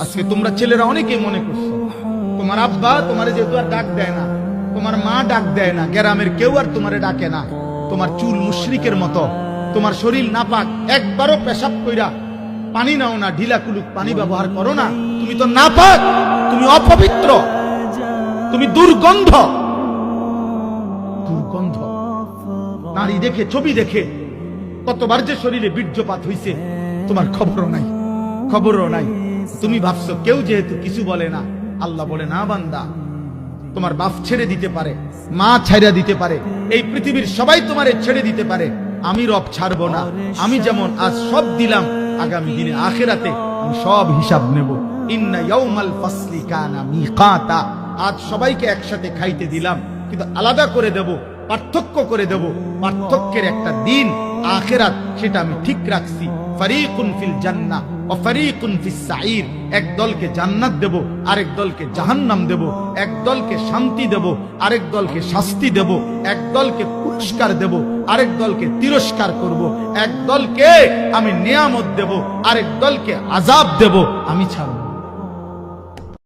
আজকে তোমরা ছেলেরা অনেকেই মনে করছো তোমার আব্বা তোমারে যেহেতু আর ডাক দেয় না, তোমার মা ডাক দেয় না, গ্রামের কেউ আর তোমারে ডাকে না, তোমার চুল মুশরিকের মতো, তোমার শরীর নাপাক, একবারও পেশাব কইরা পানি নাও না, ঢিলা কুলুক পানি ব্যবহার করো না, তুমি তো নাপাক, তুমি অপবিত্র, তুমি দুর্গন্ধ। দুর্গন্ধ নারী দেখে, ছবি দেখে কতবার যে শরীরে বীর্যপাত হইছে তোমার খবরও নাই, খবরও নাই। তুমি ভাবছো কেউ যেহেতু কিছু বলে না, আল্লাহ বলে না বান্দা, তোমার বাপ ছেড়ে দিতে পারে, মা ছাইরা দিতে পারে, এই পৃথিবীর সবাই তোমারে ছেড়ে দিতে পারে, আমি রব ছাড়বো না। আমি যেমন আজ সব দিলাম, আগামী দিনে আখিরাতে আমি সব হিসাব নেব। ইন্না ইয়াউমাল ফাসলি কানা মিকাতা। আজ সবাইকে একসাথে খাইতে দিলাম, কিন্তু আলাদা করে দেব, পার্থক্য করে দেব। পার্থক্যের একটা দিন আখিরাত, সেটা আমি ঠিক রাখছি। ফারিকুন ফিল জান্নাহ ওয়া ফারিকুন ফিস সাঈর। এক দলকে জান্নাত দেব, আরেক দলকে জাহান্নাম দেব। এক দলকে শান্তি দেব, আরেক দলকে শাস্তি দেব। এক দলকে পুরস্কার দেব, আরেক দলকে তিরস্কার করব। এক দলকে আমি নিয়ামত দেব, আরেক দলকে আযাব দেব, আমি ছাড়ব।